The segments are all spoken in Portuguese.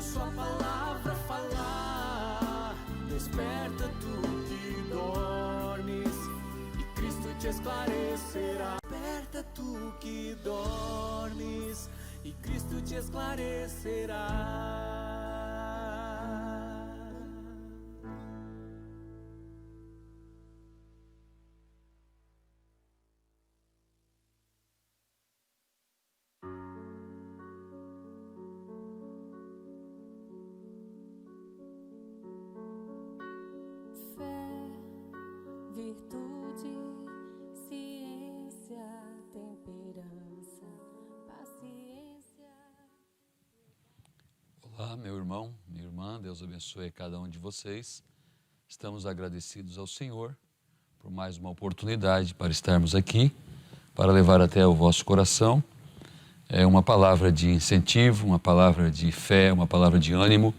Sua palavra falar, desperta tu que dormes, e Cristo te esclarecerá. Desperta tu que dormes, e Cristo te esclarecerá. Virtude, ciência, temperança, paciência. Olá, meu irmão, minha irmã, Deus abençoe cada um de vocês. Estamos agradecidos ao Senhor por mais uma oportunidade para estarmos aqui, para levar até o vosso coração uma palavra de incentivo, uma palavra de fé, uma palavra de ânimo,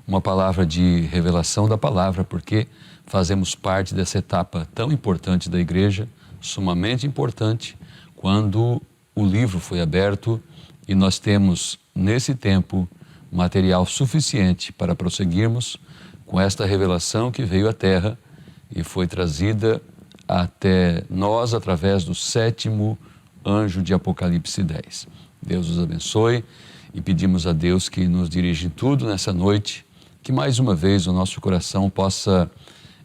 uma palavra de revelação da palavra, porque fazemos parte dessa etapa tão importante da igreja, sumamente importante, quando o livro foi aberto e nós temos, nesse tempo, material suficiente para prosseguirmos com esta revelação que veio à Terra e foi trazida até nós através do 7º anjo de Apocalipse 10. Deus os abençoe e pedimos a Deus que nos dirija em tudo nessa noite, que mais uma vez o nosso coração possa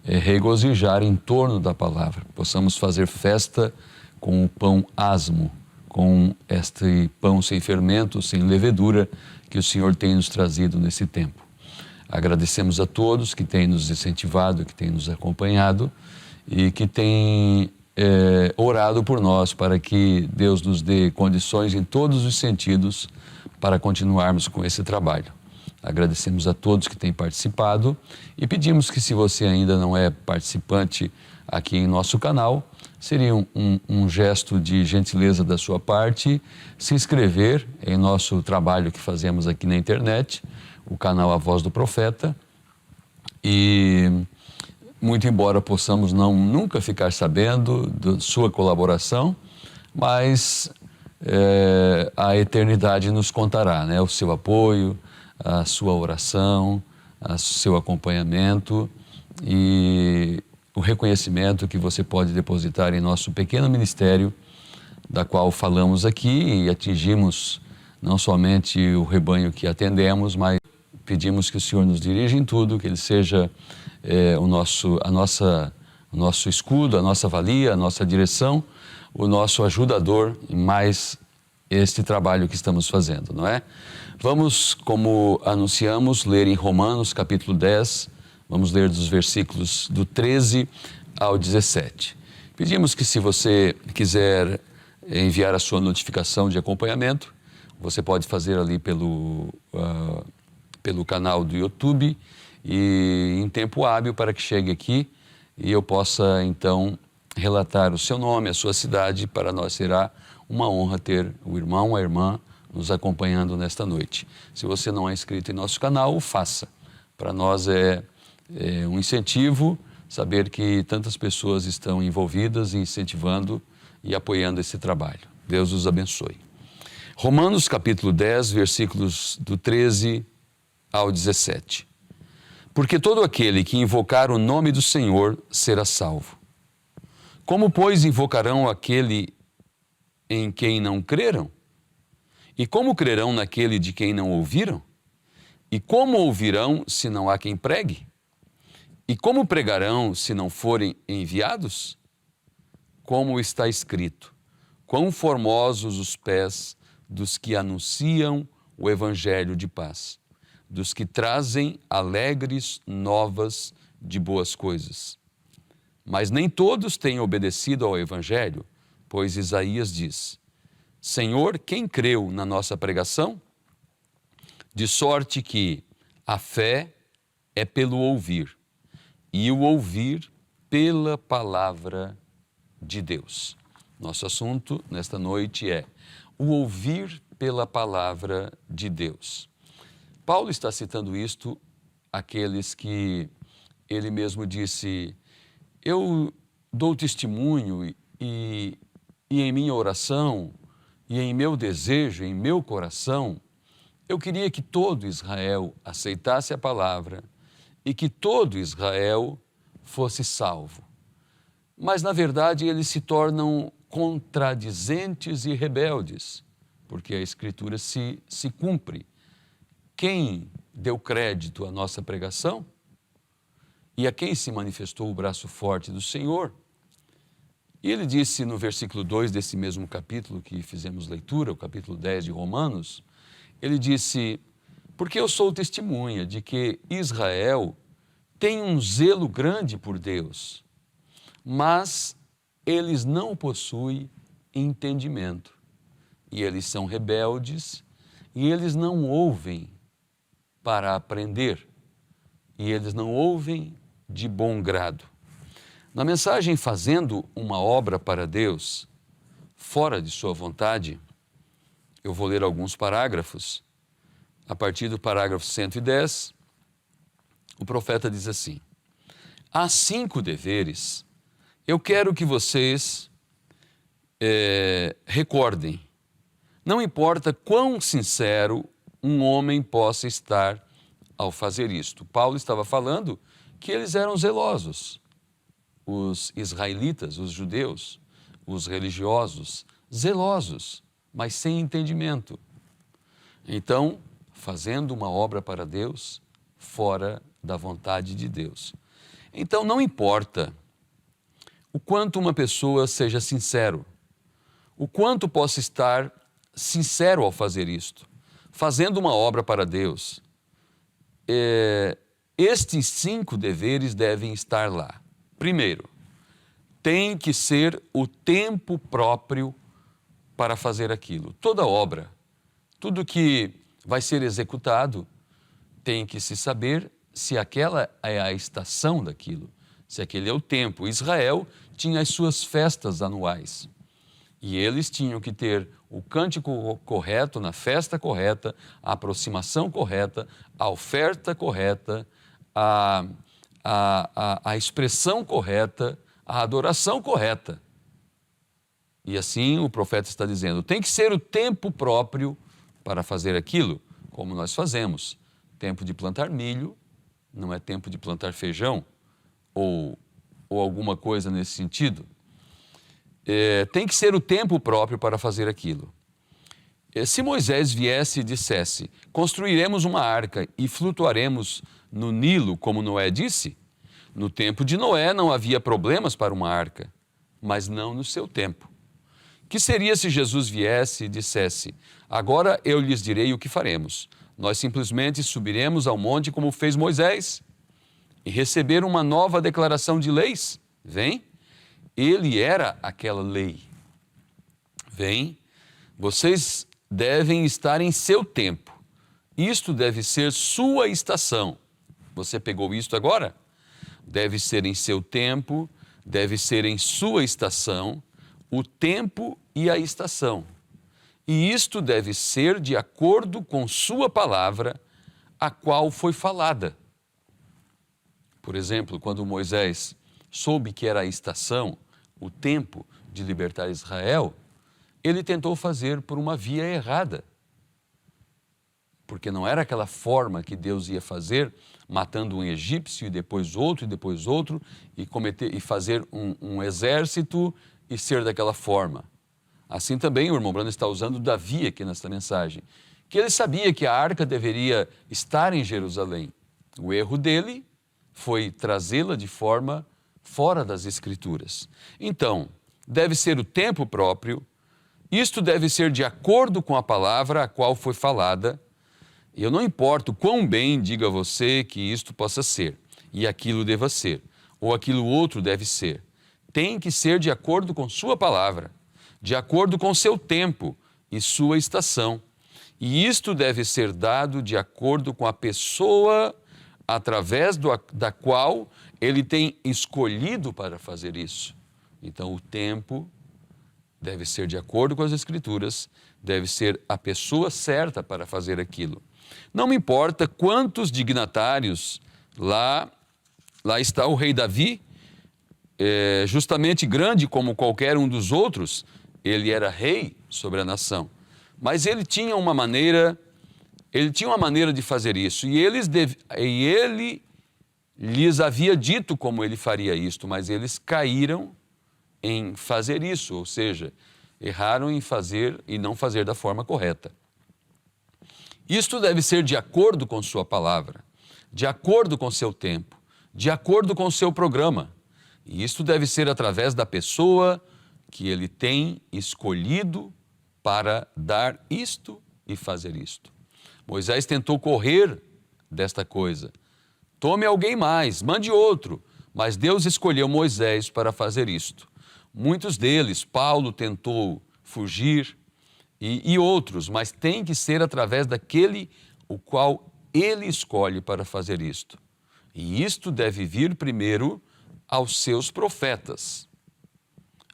regozijar em torno da palavra, possamos fazer festa com o pão asmo, com este pão sem fermento, sem levedura, que o Senhor tem nos trazido nesse tempo. Agradecemos a todos que têm nos incentivado, que têm nos acompanhado e que têm orado por nós para que Deus nos dê condições em todos os sentidos para continuarmos com esse trabalho. Agradecemos a todos que têm participado e pedimos que, se você ainda não é participante aqui em nosso canal, seria um gesto de gentileza da sua parte se inscrever em nosso trabalho que fazemos aqui na internet, o canal A Voz do Profeta. E, muito embora possamos nunca ficar sabendo da sua colaboração, mas a eternidade nos contará, né? O seu apoio, a sua oração, o seu acompanhamento e o reconhecimento que você pode depositar em nosso pequeno ministério, da qual falamos aqui e atingimos não somente o rebanho que atendemos, mas pedimos que o Senhor nos dirija em tudo, que Ele seja o nosso escudo, a nossa valia, a nossa direção, o nosso ajudador em mais este trabalho que estamos fazendo, não é? Vamos, como anunciamos, ler em Romanos capítulo 10, vamos ler dos versículos do 13 ao 17. Pedimos que, se você quiser enviar a sua notificação de acompanhamento, você pode fazer ali pelo canal do YouTube e em tempo hábil para que chegue aqui e eu possa então relatar o seu nome, a sua cidade. Para nós será uma honra ter o irmão, a irmã nos acompanhando nesta noite. Se você não é inscrito em nosso canal, faça. Para nós é um incentivo saber que tantas pessoas estão envolvidas, incentivando e apoiando esse trabalho. Deus os abençoe. Romanos capítulo 10, versículos do 13 ao 17. Porque todo aquele que invocar o nome do Senhor será salvo. Como, pois, invocarão aquele em quem não creram? E como crerão naquele de quem não ouviram? E como ouvirão se não há quem pregue? E como pregarão se não forem enviados? Como está escrito: quão formosos os pés dos que anunciam o evangelho de paz, dos que trazem alegres novas de boas coisas. Mas nem todos têm obedecido ao evangelho, pois Isaías diz: Senhor, quem creu na nossa pregação? De sorte que a fé é pelo ouvir, e o ouvir pela palavra de Deus. Nosso assunto nesta noite é o ouvir pela palavra de Deus. Paulo está citando isto àqueles que ele mesmo disse: eu dou testemunho e em minha oração, e em meu desejo, em meu coração, Eu queria que todo Israel aceitasse a palavra e que todo Israel fosse salvo. Mas, na verdade, eles se tornam contradizentes e rebeldes, porque a Escritura se cumpre. Quem deu crédito à nossa pregação e a quem se manifestou o braço forte do Senhor? E ele disse no versículo 2 desse mesmo capítulo que fizemos leitura, o capítulo 10 de Romanos, ele disse: porque eu sou testemunha de que Israel tem um zelo grande por Deus, mas eles não possuem entendimento. E eles são rebeldes e eles não ouvem para aprender. E eles não ouvem de bom grado. Na mensagem Fazendo uma Obra para Deus, fora de sua vontade, eu vou ler alguns parágrafos. A partir do parágrafo 110, o profeta diz assim: há 5 deveres. Eu quero que vocês recordem. Não importa quão sincero um homem possa estar ao fazer isto. Paulo estava falando que eles eram zelosos. Os israelitas, os judeus, os religiosos, zelosos, mas sem entendimento. Então, fazendo uma obra para Deus, fora da vontade de Deus. Então, não importa o quanto uma pessoa seja sincero, o quanto possa estar sincero ao fazer isto, fazendo uma obra para Deus, estes 5 deveres devem estar lá. Primeiro, tem que ser o tempo próprio para fazer aquilo. Toda obra, tudo que vai ser executado, tem que se saber se aquela é a estação daquilo, se aquele é o tempo. Israel tinha as suas festas anuais e eles tinham que ter o cântico correto, na festa correta, a aproximação correta, a oferta correta, a expressão correta, a adoração correta. E assim o profeta está dizendo, tem que ser o tempo próprio para fazer aquilo, como nós fazemos. Tempo de plantar milho, não é tempo de plantar feijão, ou alguma coisa nesse sentido. Tem que ser o tempo próprio para fazer aquilo. Se Moisés viesse e dissesse, construiremos uma arca e flutuaremos no Nilo, como Noé disse, no tempo de Noé não havia problemas para uma arca, mas não no seu tempo. Que seria se Jesus viesse e dissesse, agora eu lhes direi o que faremos. Nós simplesmente subiremos ao monte como fez Moisés e receber uma nova declaração de leis? Vem, ele era aquela lei. Vem, vocês devem estar em seu tempo. Isto deve ser sua estação. Você pegou isto agora? Deve ser em seu tempo, deve ser em sua estação, o tempo e a estação. E isto deve ser de acordo com sua palavra, a qual foi falada. Por exemplo, quando Moisés soube que era a estação, o tempo de libertar Israel, ele tentou fazer por uma via errada. Porque não era aquela forma que Deus ia fazer, matando um egípcio e depois outro, e fazer um exército e ser daquela forma. Assim também o irmão Brando está usando Davi aqui nesta mensagem, que ele sabia que a arca deveria estar em Jerusalém. O erro dele foi trazê-la de forma fora das Escrituras. Então, deve ser o tempo próprio, isto deve ser de acordo com a palavra a qual foi falada. Eu não importo quão bem diga você que isto possa ser, e aquilo deva ser, ou aquilo outro deve ser. Tem que ser de acordo com sua palavra, de acordo com seu tempo e sua estação. E isto deve ser dado de acordo com a pessoa através da qual ele tem escolhido para fazer isso. Então, o tempo deve ser de acordo com as Escrituras, deve ser a pessoa certa para fazer aquilo. Não me importa quantos dignatários, lá está o rei Davi, justamente grande como qualquer um dos outros, ele era rei sobre a nação. Mas ele tinha uma maneira Ele tinha uma maneira de fazer isso e ele lhes havia dito como ele faria isto, mas eles caíram em fazer isso, ou seja, erraram em fazer e não fazer da forma correta. Isto deve ser de acordo com sua palavra, de acordo com seu tempo, de acordo com seu programa. E isto deve ser através da pessoa que ele tem escolhido para dar isto e fazer isto. Moisés tentou correr desta coisa. Tome alguém mais, mande outro. Mas Deus escolheu Moisés para fazer isto. Muitos deles, Paulo tentou fugir e outros, mas tem que ser através daquele o qual ele escolhe para fazer isto. E isto deve vir primeiro aos seus profetas.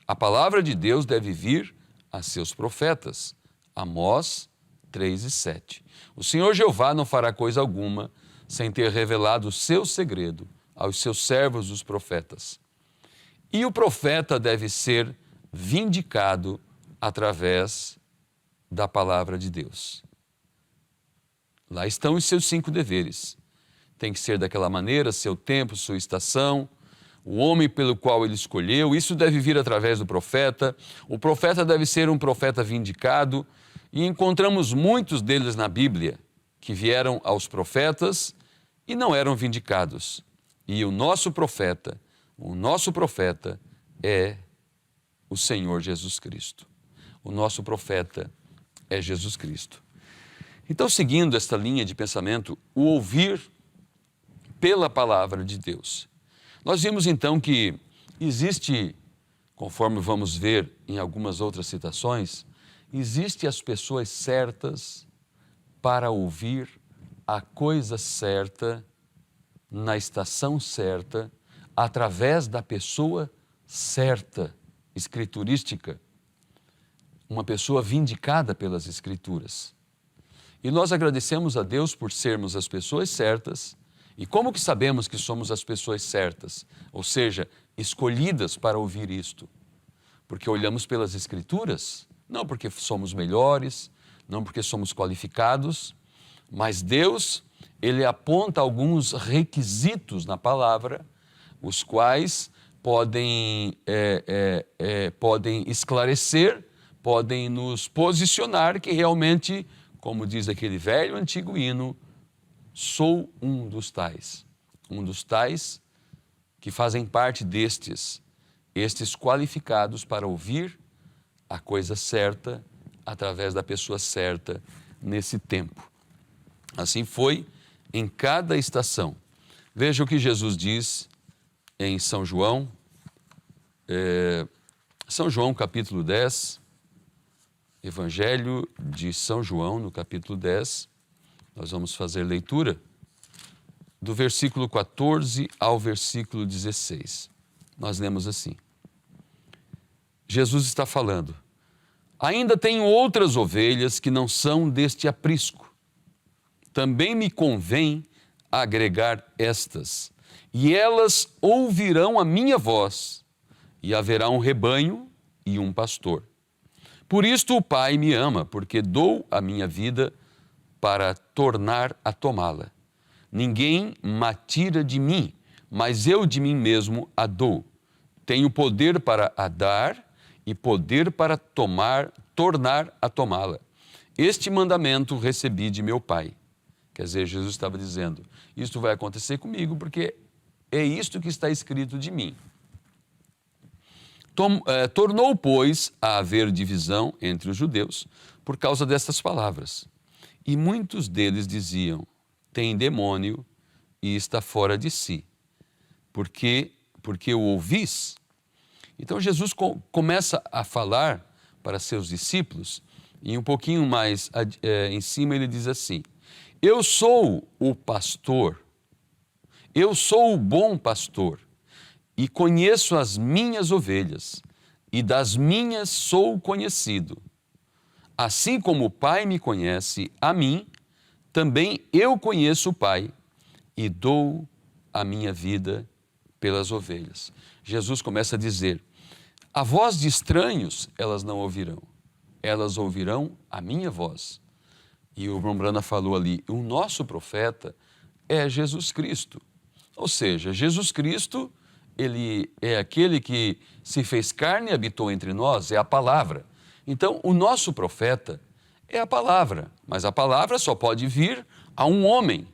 A palavra de Deus deve vir a seus profetas. Amós 3:7. O Senhor Jeová não fará coisa alguma sem ter revelado o seu segredo aos seus servos, os profetas. E o profeta deve ser vindicado através da palavra de Deus. Lá estão os seus 5 deveres. Tem que ser daquela maneira, seu tempo, sua estação, o homem pelo qual ele escolheu. Isso deve vir através do profeta. O profeta deve ser um profeta vindicado. E encontramos muitos deles na Bíblia que vieram aos profetas e não eram vindicados. E o nosso profeta é o Senhor Jesus Cristo. O nosso profeta é Jesus Cristo. Então, seguindo esta linha de pensamento, o ouvir pela palavra de Deus. Nós vimos então que existe, conforme vamos ver em algumas outras citações, existe as pessoas certas para ouvir a coisa certa, na estação certa, através da pessoa certa, escriturística, uma pessoa vindicada pelas Escrituras. E nós agradecemos a Deus por sermos as pessoas certas. E como que sabemos que somos as pessoas certas? Ou seja, escolhidas para ouvir isto? Porque olhamos pelas Escrituras? Não porque somos melhores, não porque somos qualificados, mas Deus, Ele aponta alguns requisitos na palavra, os quais podem esclarecer, podem nos posicionar que realmente, como diz aquele velho antigo hino, sou um dos tais que fazem parte estes qualificados para ouvir a coisa certa através da pessoa certa nesse tempo. Assim foi em cada estação. Veja o que Jesus diz em São João, capítulo 10, Evangelho de São João, no capítulo 10, nós vamos fazer leitura do versículo 14 ao versículo 16. Nós lemos assim. Jesus está falando: ainda tenho outras ovelhas que não são deste aprisco. Também me convém agregar estas, e elas ouvirão a minha voz, e haverá um rebanho e um pastor. Por isto o Pai me ama, porque dou a minha vida para tornar a tomá-la. Ninguém me tira de mim, mas eu de mim mesmo a dou. Tenho poder para a dar e poder para tornar a tomá-la. Este mandamento recebi de meu Pai. Quer dizer, Jesus estava dizendo, isto vai acontecer comigo porque é isto que está escrito de mim. Tornou, pois, a haver divisão entre os judeus por causa destas palavras. E muitos deles diziam, tem demônio e está fora de si, porque o ouvis. Então Jesus começa a falar para seus discípulos e um pouquinho mais em cima ele diz assim, eu sou o pastor, eu sou o bom pastor e conheço as minhas ovelhas e das minhas sou conhecido. Assim como o Pai me conhece a mim, também eu conheço o Pai e dou a minha vida pelas ovelhas. Jesus começa a dizer, a voz de estranhos elas não ouvirão, elas ouvirão a minha voz. E o irmão Brana falou ali, o nosso profeta é Jesus Cristo. Ou seja, Jesus Cristo, ele é aquele que se fez carne e habitou entre nós, é a palavra. Então, o nosso profeta é a palavra, mas a palavra só pode vir a um homem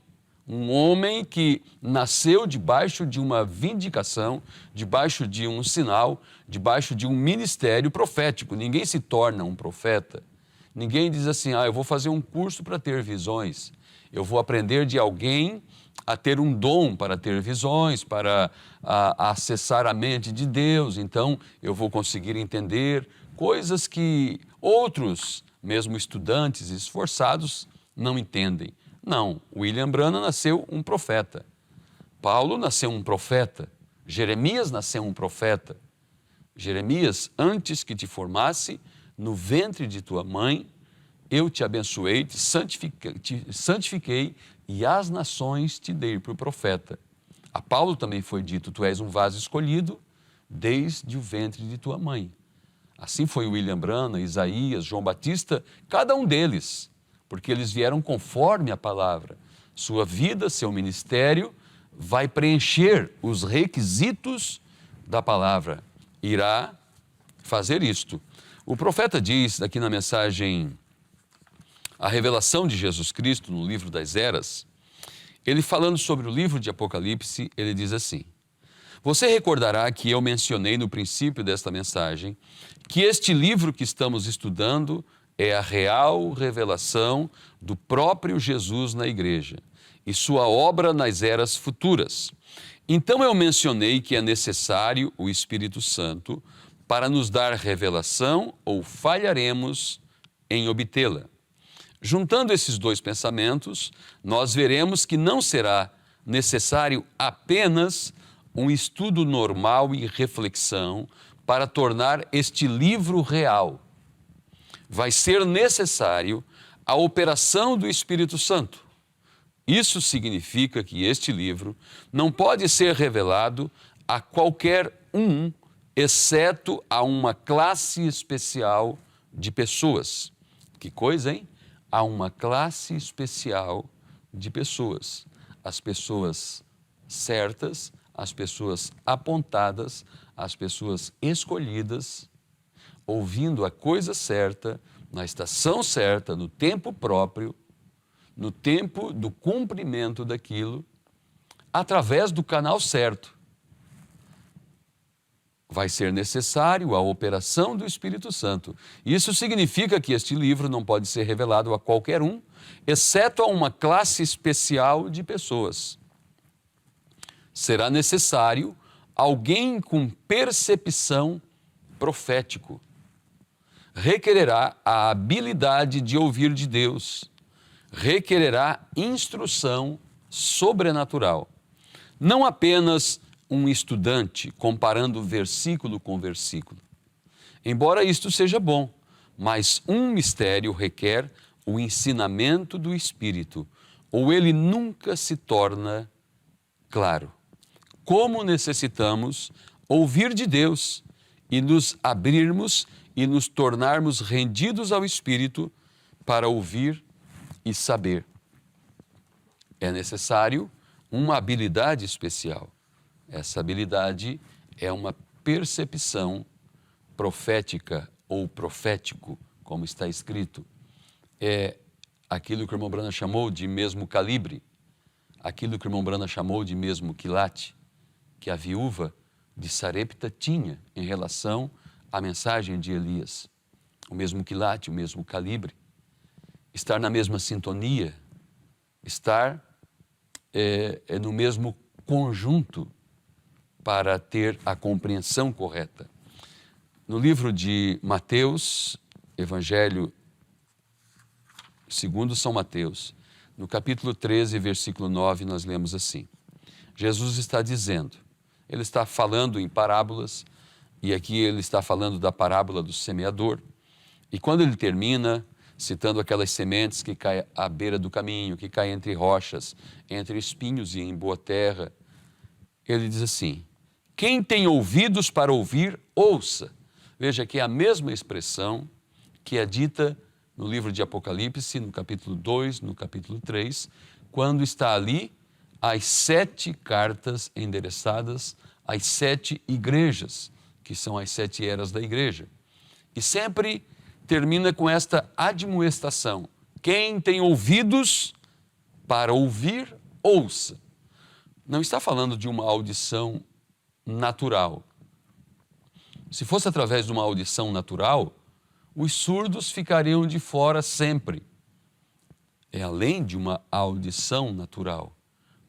que nasceu debaixo de uma vindicação, debaixo de um sinal, debaixo de um ministério profético. Ninguém se torna um profeta. Ninguém diz assim, eu vou fazer um curso para ter visões. Eu vou aprender de alguém a ter um dom para ter visões, para acessar a mente de Deus. Então, eu vou conseguir entender coisas que outros, mesmo estudantes esforçados, não entendem. Não, William Branham nasceu um profeta. Paulo nasceu um profeta. Jeremias nasceu um profeta. Jeremias, antes que te formasse, no ventre de tua mãe, eu te abençoei, te santifiquei e as nações te dei por profeta. A Paulo também foi dito, tu és um vaso escolhido desde o ventre de tua mãe. Assim foi William Branham, Isaías, João Batista, cada um deles, porque eles vieram conforme a palavra. Sua vida, seu ministério, vai preencher os requisitos da palavra. Irá fazer isto. O profeta diz aqui na mensagem A Revelação de Jesus Cristo, no livro das Eras, ele falando sobre o livro de Apocalipse, ele diz assim, você recordará que eu mencionei no princípio desta mensagem que este livro que estamos estudando é a real revelação do próprio Jesus na igreja e sua obra nas eras futuras. Então eu mencionei que é necessário o Espírito Santo para nos dar revelação ou falharemos em obtê-la. Juntando esses dois pensamentos, nós veremos que não será necessário apenas um estudo normal e reflexão para tornar este livro real. Vai ser necessário a operação do Espírito Santo. Isso significa que este livro não pode ser revelado a qualquer um, exceto a uma classe especial de pessoas. Que coisa, hein? A uma classe especial de pessoas. As pessoas certas, as pessoas apontadas, as pessoas escolhidas, ouvindo a coisa certa, na estação certa, no tempo próprio, no tempo do cumprimento daquilo, através do canal certo. Vai ser necessário a operação do Espírito Santo. Isso significa que este livro não pode ser revelado a qualquer um, exceto a uma classe especial de pessoas. Será necessário alguém com percepção profético. Requererá a habilidade de ouvir de Deus. Requererá instrução sobrenatural. Não apenas um estudante comparando versículo com versículo. Embora isto seja bom, mas um mistério requer o ensinamento do Espírito, ou ele nunca se torna claro. Como necessitamos ouvir de Deus e nos abrirmos e nos tornarmos rendidos ao Espírito para ouvir e saber. É necessário uma habilidade especial. Essa habilidade é uma percepção profética ou profético, como está escrito. É aquilo que o irmão Branham chamou de mesmo calibre, aquilo que o irmão Branham chamou de mesmo quilate, que a viúva de Sarepta tinha em relação à mensagem de Elias. O mesmo quilate, o mesmo calibre. Estar na mesma sintonia, estar no mesmo conjunto para ter a compreensão correta. No livro de Mateus, Evangelho segundo São Mateus, no capítulo 13, versículo 9, nós lemos assim. Jesus está dizendo, ele está falando em parábolas, e aqui ele está falando da parábola do semeador, e quando ele termina, citando aquelas sementes que caem à beira do caminho, que caem entre rochas, entre espinhos e em boa terra, ele diz assim, quem tem ouvidos para ouvir, ouça. Veja que é a mesma expressão que é dita no livro de Apocalipse, no capítulo 2, no capítulo 3, quando está ali as 7 cartas endereçadas às 7 igrejas, que são as 7 eras da igreja. E sempre termina com esta admoestação: quem tem ouvidos para ouvir, ouça. Não está falando de uma audição natural. Se fosse através de uma audição natural, os surdos ficariam de fora sempre. É além de uma audição natural.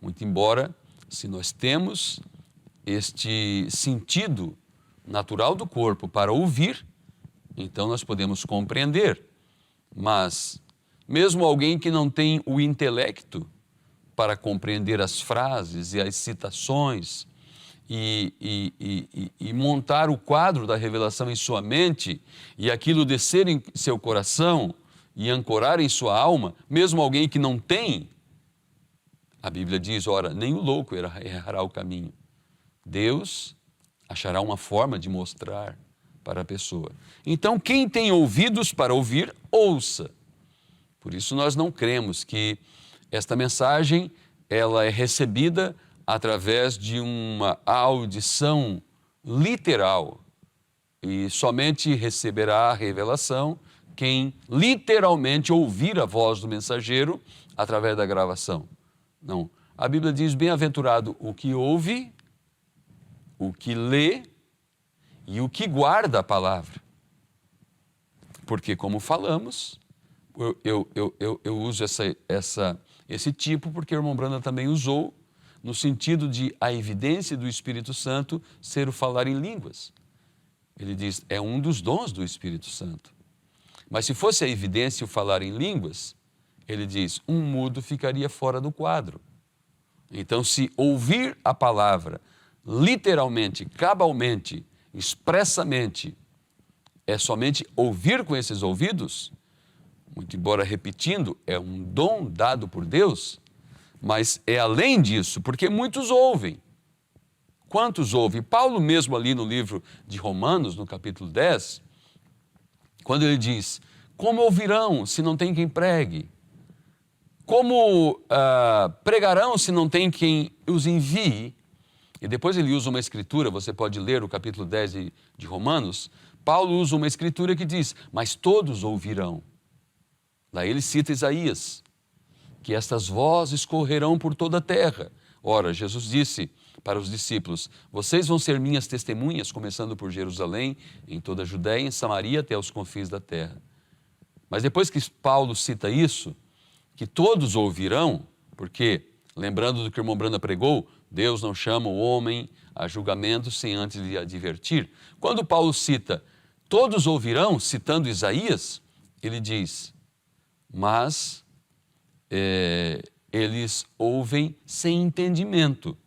Muito embora, se nós temos este sentido natural do corpo para ouvir, então nós podemos compreender. Mas, mesmo alguém que não tem o intelecto para compreender as frases e as citações e montar o quadro da revelação em sua mente e aquilo descer em seu coração e ancorar em sua alma, mesmo alguém que não tem, a Bíblia diz, ora, nem o louco errará o caminho. Deus achará uma forma de mostrar para a pessoa. Então, quem tem ouvidos para ouvir, ouça. Por isso nós não cremos que esta mensagem ela é recebida através de uma audição literal e somente receberá a revelação quem literalmente ouvir a voz do mensageiro através da gravação. Não, a Bíblia diz, bem-aventurado o que ouve, o que lê e o que guarda a palavra. Porque, como falamos, eu uso esse tipo porque o irmão Branda também usou, no sentido de a evidência do Espírito Santo ser o falar em línguas. Ele diz, é um dos dons do Espírito Santo. Mas se fosse a evidência o falar em línguas, ele diz, um mudo ficaria fora do quadro. Então, se ouvir a palavra literalmente, cabalmente, expressamente, é somente ouvir com esses ouvidos, muito embora repetindo, é um dom dado por Deus, mas é além disso, porque muitos ouvem. Quantos ouvem? Paulo mesmo ali no livro de Romanos, no capítulo 10, quando ele diz, como ouvirão se não tem quem pregue? Como pregarão se não tem quem os envie? E depois ele usa uma escritura, você pode ler o capítulo 10 de Romanos, Paulo usa uma escritura que diz, mas todos ouvirão. Daí ele cita Isaías, que estas vozes correrão por toda a terra. Ora, Jesus disse para os discípulos, vocês vão ser minhas testemunhas, começando por Jerusalém, em toda a Judéia, em Samaria, até os confins da terra. Mas depois que Paulo cita isso, que todos ouvirão, porque, lembrando do que o irmão Branda pregou, Deus não chama o homem a julgamento sem antes lhe advertir. Quando Paulo cita, todos ouvirão, citando Isaías, ele diz, mas eles ouvem sem entendimento.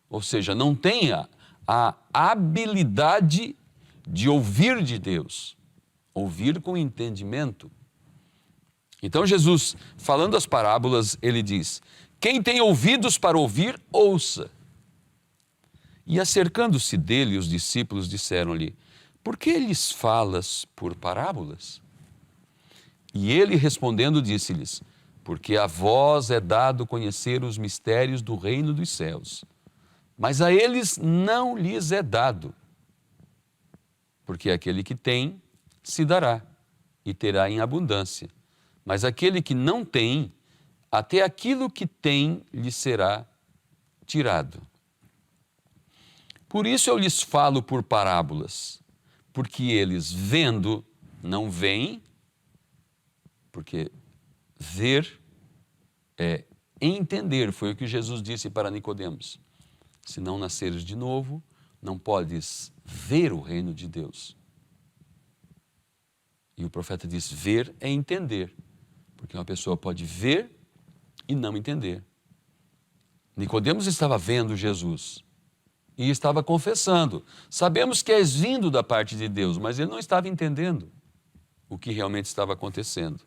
Ou seja, não tem a habilidade de ouvir de Deus. Ouvir com entendimento. Então Jesus, falando as parábolas, ele diz, quem tem ouvidos para ouvir, ouça. E acercando-se dele, os discípulos disseram-lhe, por que lhes falas por parábolas? E ele respondendo disse-lhes, porque a vós é dado conhecer os mistérios do reino dos céus, mas a eles não lhes é dado, porque aquele que tem, se dará, e terá em abundância. Mas aquele que não tem, até aquilo que tem lhe será tirado. Por isso eu lhes falo por parábolas, porque eles vendo não veem, porque ver é entender, foi o que Jesus disse para Nicodemos. Se não nasceres de novo, não podes ver o reino de Deus. E o profeta diz, ver é entender, porque uma pessoa pode ver e não entender. Nicodemos estava vendo Jesus e estava confessando. Sabemos que és vindo da parte de Deus, mas ele não estava entendendo o que realmente estava acontecendo.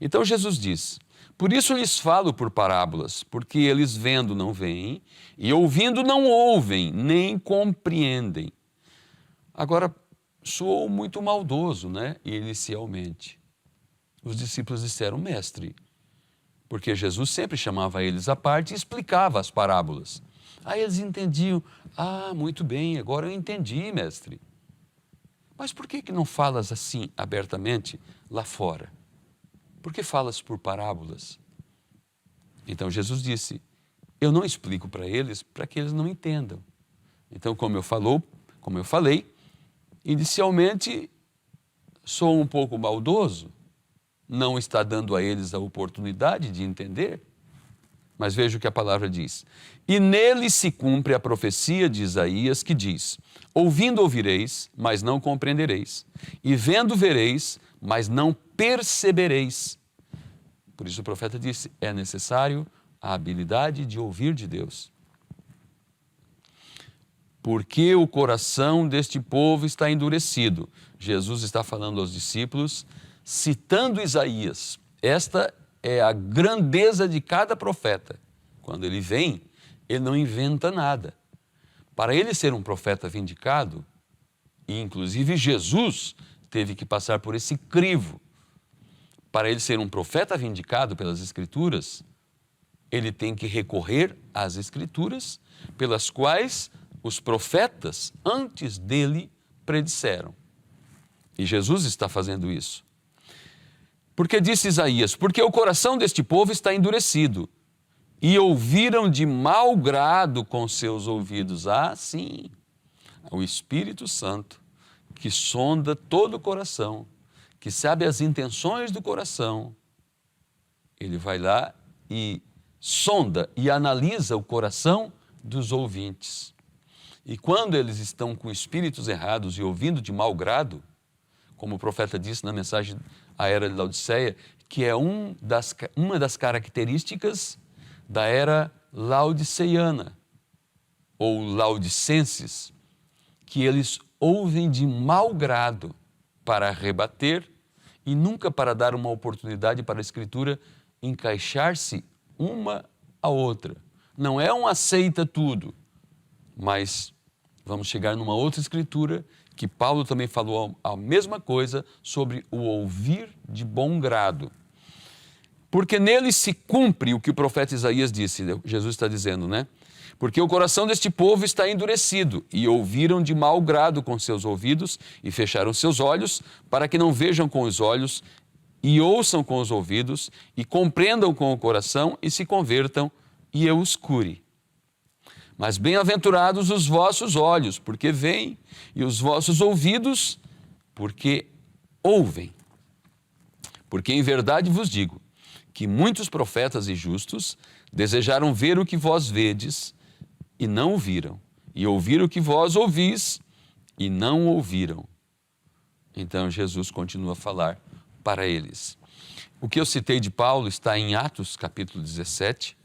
Então Jesus diz, por isso lhes falo por parábolas, porque eles vendo não veem, e ouvindo não ouvem, nem compreendem. Agora, soou muito maldoso, né? Inicialmente. Os discípulos disseram: mestre, porque Jesus sempre chamava eles à parte e explicava as parábolas. Aí eles entendiam: ah, muito bem, agora eu entendi, mestre. Mas por que não falas assim abertamente lá fora? Por que falas por parábolas? Então Jesus disse: eu não explico para eles para que eles não entendam. Então, como eu falei, inicialmente sou um pouco maldoso, não está dando a eles a oportunidade de entender. Mas veja o que a palavra diz. E nele se cumpre a profecia de Isaías que diz: ouvindo ouvireis, mas não compreendereis, e vendo vereis, mas não percebereis. Por isso o profeta disse: é necessário a habilidade de ouvir de Deus. Porque o coração deste povo está endurecido. Jesus está falando aos discípulos, citando Isaías. Esta é a grandeza de cada profeta. Quando ele vem, ele não inventa nada. Para ele ser um profeta vindicado, e inclusive Jesus teve que passar por esse crivo. Para ele ser um profeta vindicado pelas Escrituras, ele tem que recorrer às Escrituras, pelas quais os profetas antes dele predisseram. E Jesus está fazendo isso. Porque disse Isaías: porque o coração deste povo está endurecido, e ouviram de mau grado com seus ouvidos. Ah, sim, o Espírito Santo, que sonda todo o coração, que sabe as intenções do coração, ele vai lá e sonda e analisa o coração dos ouvintes. E quando eles estão com espíritos errados e ouvindo de mau grado, como o profeta disse na mensagem à era de Laodiceia, que é uma das características da era laodiceiana, ou laodicenses, que eles ouvem de mau grado para rebater e nunca para dar uma oportunidade para a Escritura encaixar-se uma à outra. Não é um aceita tudo, mas vamos chegar numa outra Escritura que Paulo também falou a mesma coisa sobre o ouvir de bom grado. Porque nele se cumpre o que o profeta Isaías disse, Jesus está dizendo, né? Porque o coração deste povo está endurecido, e ouviram de mau grado com seus ouvidos, e fecharam seus olhos, para que não vejam com os olhos, e ouçam com os ouvidos, e compreendam com o coração, e se convertam, e eu os cure. Mas bem-aventurados os vossos olhos, porque veem, e os vossos ouvidos, porque ouvem. Porque em verdade vos digo, que muitos profetas e justos desejaram ver o que vós vedes e não o viram, e ouvir o que vós ouvis e não ouviram. Então Jesus continua a falar para eles. O que eu citei de Paulo está em Atos capítulo 17,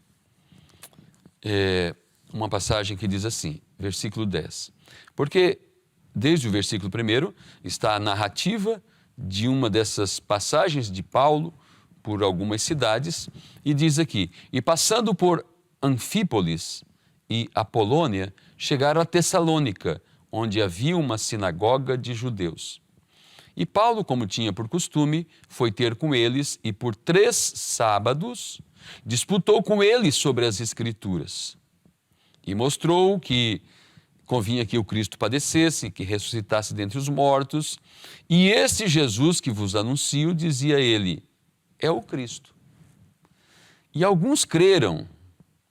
uma passagem que diz assim, versículo 10. Porque desde o versículo 1 está a narrativa de uma dessas passagens de Paulo por algumas cidades, e diz aqui: e passando por Anfípolis e Apolônia, chegaram a Tessalônica, onde havia uma sinagoga de judeus. E Paulo, como tinha por costume, foi ter com eles, e por 3 sábados disputou com eles sobre as Escrituras. E mostrou que convinha que o Cristo padecesse, que ressuscitasse dentre os mortos, e este Jesus que vos anuncio, dizia ele, é o Cristo. E alguns creram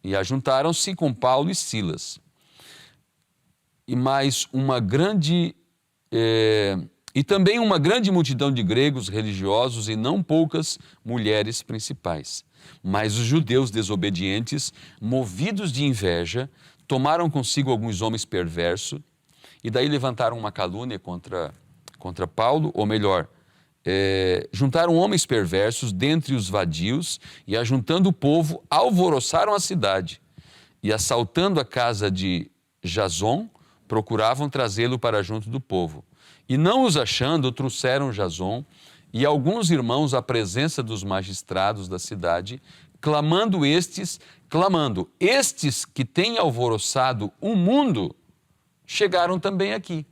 e ajuntaram-se com Paulo e Silas. E também uma grande multidão de gregos religiosos e não poucas mulheres principais. Mas os judeus desobedientes, movidos de inveja, tomaram consigo alguns homens perversos e daí levantaram uma calúnia contra Paulo, ou melhor, juntaram homens perversos dentre os vadios e, ajuntando o povo, alvoroçaram a cidade e, assaltando a casa de Jason, procuravam trazê-lo para junto do povo. E não os achando, trouxeram Jason e alguns irmãos à presença dos magistrados da cidade, clamando estes que têm alvoroçado o mundo, chegaram também aqui.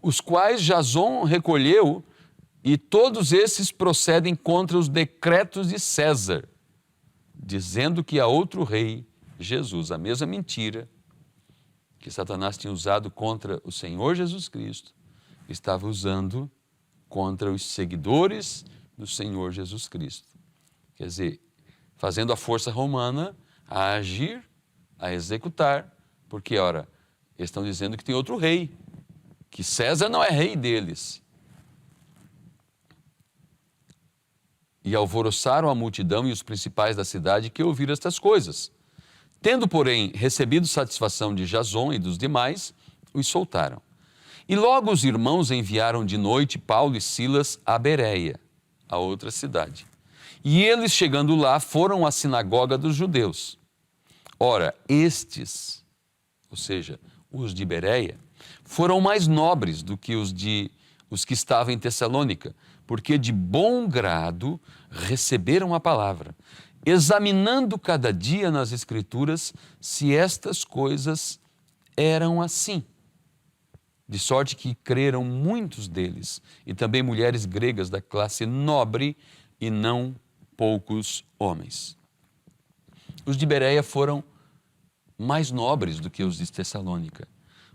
Os quais Jason recolheu E todos esses procedem contra os decretos de César, dizendo que há outro rei, Jesus. A mesma mentira que Satanás tinha usado contra o Senhor Jesus Cristo, estava usando contra os seguidores do Senhor Jesus Cristo. Quer dizer, fazendo a força romana a agir, a executar, porque, ora, eles estão dizendo que tem outro rei, que César não é rei deles. E alvoroçaram a multidão e os principais da cidade que ouviram estas coisas. Tendo, porém, recebido satisfação de Jason e dos demais, os soltaram. E logo os irmãos enviaram de noite Paulo e Silas a Bereia, a outra cidade. E eles, chegando lá, foram à sinagoga dos judeus. Ora, estes, ou seja, os de Bereia, foram mais nobres do que os que estavam em Tessalônica, porque de bom grado receberam a palavra, examinando cada dia nas Escrituras se estas coisas eram assim. De sorte que creram muitos deles, e também mulheres gregas da classe nobre, e não poucos homens. Os de Bereia foram mais nobres do que os de Tessalônica,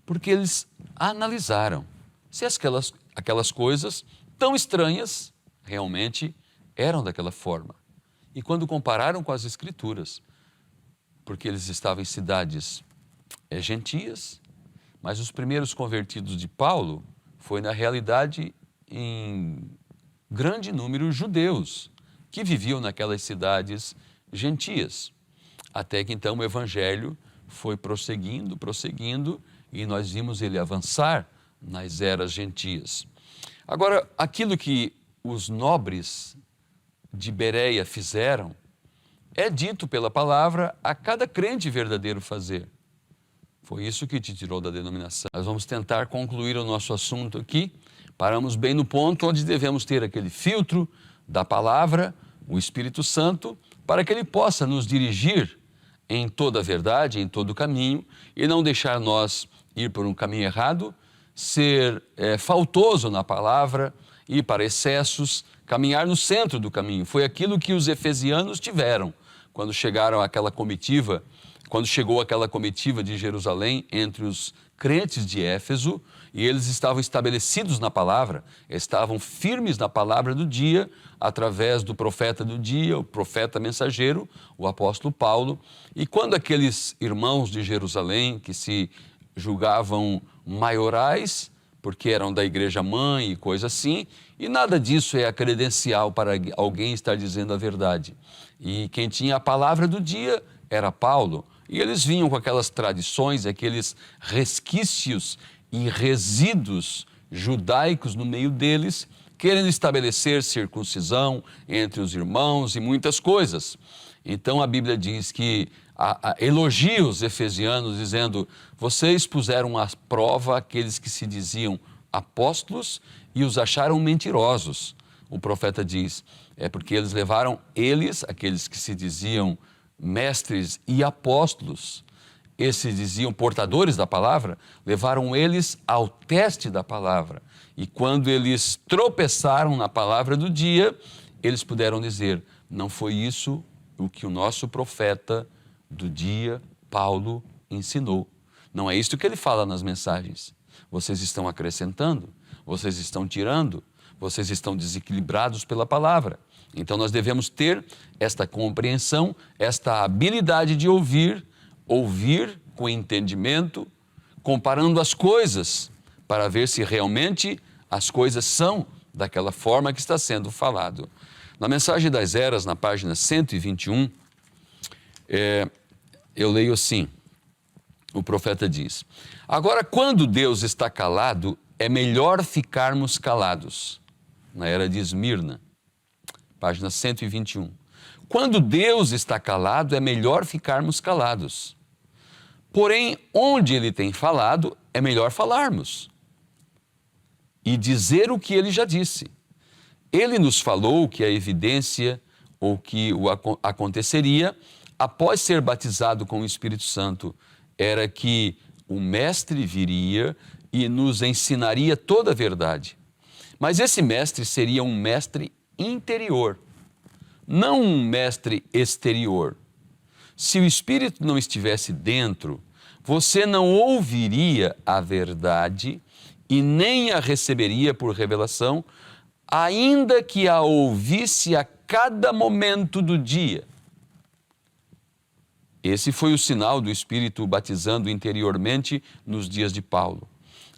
porque eles analisaram se aquelas coisas tão estranhas realmente eram daquela forma. E quando compararam com as Escrituras, porque eles estavam em cidades gentias, mas os primeiros convertidos de Paulo foi, na realidade, em grande número judeus que viviam naquelas cidades gentias. Até que então o evangelho foi prosseguindo, e nós vimos ele avançar nas eras gentias. Agora, aquilo que os nobres de Bereia fizeram é dito pela palavra a cada crente verdadeiro fazer. Foi isso que te tirou da denominação. Nós vamos tentar concluir o nosso assunto aqui. Paramos bem no ponto onde devemos ter aquele filtro da palavra, o Espírito Santo, para que ele possa nos dirigir em toda a verdade, em todo o caminho, e não deixar nós ir por um caminho errado, ser faltoso na palavra, ir para excessos, caminhar no centro do caminho. Foi aquilo que os efesianos tiveram quando chegaram àquela comitiva, quando chegou aquela comitiva de Jerusalém entre os crentes de Éfeso, e eles estavam estabelecidos na palavra, estavam firmes na palavra do dia, através do profeta do dia, o profeta mensageiro, o apóstolo Paulo. E quando aqueles irmãos de Jerusalém, que se julgavam maiorais, porque eram da igreja mãe e coisa assim, e nada disso é a credencial para alguém estar dizendo a verdade. E quem tinha a palavra do dia era Paulo, e eles vinham com aquelas tradições, aqueles resquícios e resíduos judaicos no meio deles, querendo estabelecer circuncisão entre os irmãos e muitas coisas. Então a Bíblia diz que elogia os efesianos, dizendo: vocês puseram à prova aqueles que se diziam apóstolos e os acharam mentirosos. O profeta diz, porque eles levaram aqueles que se diziam mestres e apóstolos, esses diziam portadores da palavra, levaram eles ao teste da palavra. E quando eles tropeçaram na palavra do dia, eles puderam dizer: não foi isso o que o nosso profeta do dia, Paulo, ensinou. Não é isto que ele fala nas mensagens. Vocês estão acrescentando, vocês estão tirando, vocês estão desequilibrados pela palavra. Então nós devemos ter esta compreensão, esta habilidade de ouvir com entendimento, comparando as coisas, para ver se realmente as coisas são daquela forma que está sendo falado. Na Mensagem das Eras, na página 121, eu leio assim, o profeta diz: agora, quando Deus está calado, é melhor ficarmos calados. Na era de Esmirna, página 121. Quando Deus está calado, é melhor ficarmos calados. Porém, onde Ele tem falado, é melhor falarmos e dizer o que Ele já disse. Ele nos falou que a evidência ou que o aconteceria após ser batizado com o Espírito Santo era que o Mestre viria e nos ensinaria toda a verdade. Mas esse mestre seria um mestre interior, não um mestre exterior. Se o Espírito não estivesse dentro, você não ouviria a verdade e nem a receberia por revelação, ainda que a ouvisse a cada momento do dia. Esse foi o sinal do Espírito batizando interiormente nos dias de Paulo.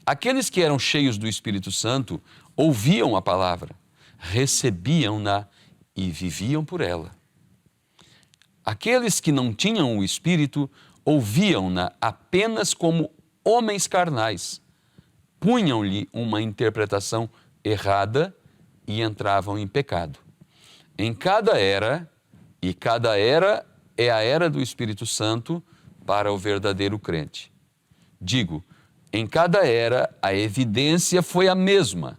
Aqueles que eram cheios do Espírito Santo ouviam a palavra, recebiam-na e viviam por ela. Aqueles que não tinham o Espírito ouviam-na apenas como homens carnais, punham-lhe uma interpretação errada e entravam em pecado. Em cada era, e cada era é a era do Espírito Santo para o verdadeiro crente. Digo, em cada era a evidência foi a mesma,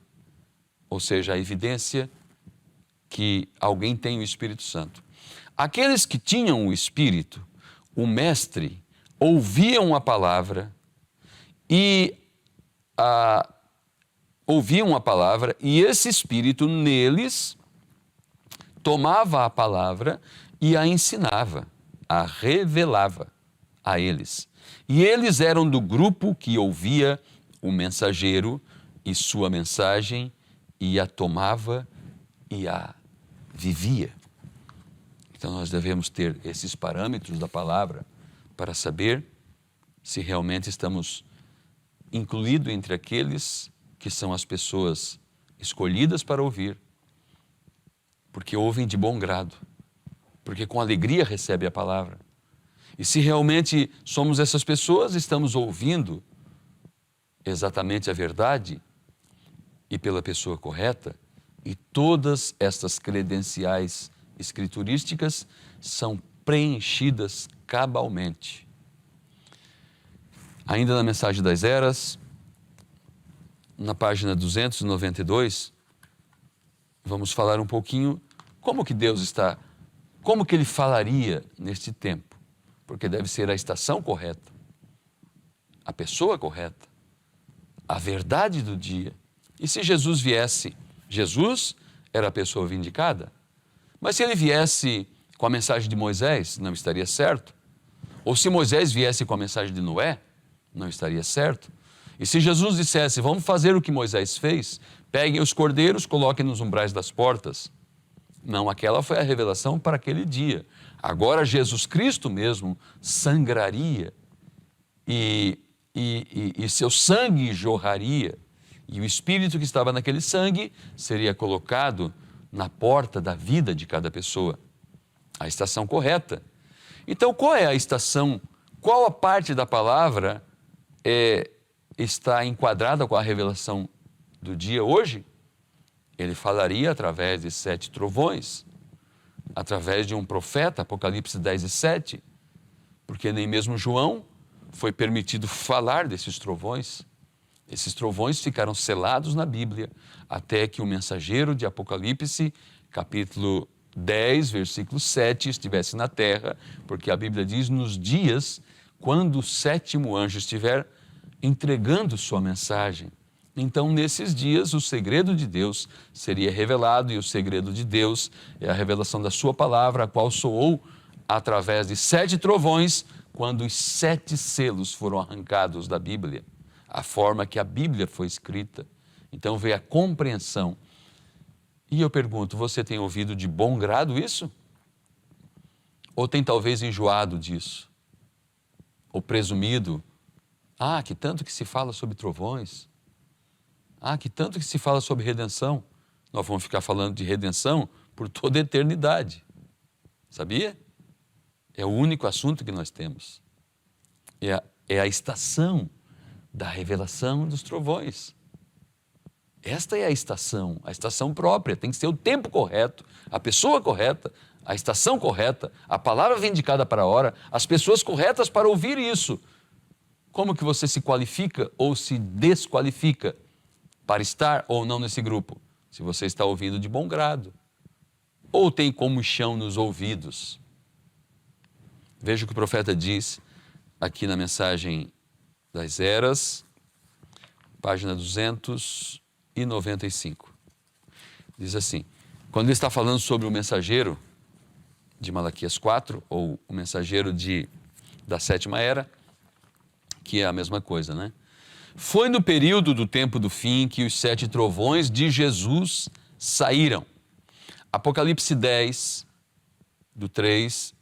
ou seja, a evidência que alguém tem o Espírito Santo. Aqueles que tinham o Espírito, o Mestre, ouviam a palavra e esse Espírito neles tomava a palavra e a ensinava, a revelava a eles. E eles eram do grupo que ouvia o mensageiro e sua mensagem e a tomava e a vivia. Então nós devemos ter esses parâmetros da palavra para saber se realmente estamos incluídos entre aqueles que são as pessoas escolhidas para ouvir, porque ouvem de bom grado, porque com alegria recebem a palavra. E se realmente somos essas pessoas, estamos ouvindo exatamente a verdade e pela pessoa correta, e todas estas credenciais escriturísticas são preenchidas cabalmente. Ainda na Mensagem das Eras, na página 292, vamos falar um pouquinho como que Deus está, como que Ele falaria neste tempo, porque deve ser a estação correta, a pessoa correta, a verdade do dia. E se Jesus viesse, Jesus era a pessoa vindicada, mas se Ele viesse com a mensagem de Moisés, não estaria certo. Ou se Moisés viesse com a mensagem de Noé, não estaria certo. E se Jesus dissesse, vamos fazer o que Moisés fez, peguem os cordeiros, coloquem nos umbrais das portas. Não, aquela foi a revelação para aquele dia. Agora Jesus Cristo mesmo sangraria e seu sangue jorraria. E o Espírito que estava naquele sangue seria colocado na porta da vida de cada pessoa. A estação correta. Então, qual é a estação? Qual a parte da palavra está enquadrada com a revelação do dia hoje? Ele falaria através de 7 trovões, através de um profeta, Apocalipse 10:7, porque nem mesmo João foi permitido falar desses trovões. Esses trovões ficaram selados na Bíblia até que o mensageiro de Apocalipse, capítulo 10, versículo 7, estivesse na terra, porque a Bíblia diz, nos dias quando o 7º anjo estiver entregando sua mensagem. Então, nesses dias, o segredo de Deus seria revelado, e o segredo de Deus é a revelação da sua palavra, a qual soou através de 7 trovões, quando os 7 selos foram arrancados da Bíblia, a forma que a Bíblia foi escrita. Então veio a compreensão. E eu pergunto, você tem ouvido de bom grado isso? Ou tem talvez enjoado disso? Ou presumido? Que tanto que se fala sobre trovões. Que tanto que se fala sobre redenção. Nós vamos ficar falando de redenção por toda a eternidade. Sabia? É o único assunto que nós temos. É a estação da revelação dos trovões. Esta é a estação própria, tem que ser o tempo correto, a pessoa correta, a estação correta, a palavra vindicada para a hora, as pessoas corretas para ouvir isso. Como que você se qualifica ou se desqualifica para estar ou não nesse grupo? Se você está ouvindo de bom grado, ou tem comichão nos ouvidos. Veja o que o profeta diz aqui na Mensagem das Eras, página 295. Diz assim, quando ele está falando sobre o mensageiro de Malaquias 4, ou o mensageiro da sétima era, que é a mesma coisa, né? Foi no período do tempo do fim que os 7 trovões de Jesus saíram. Apocalipse 10, do 3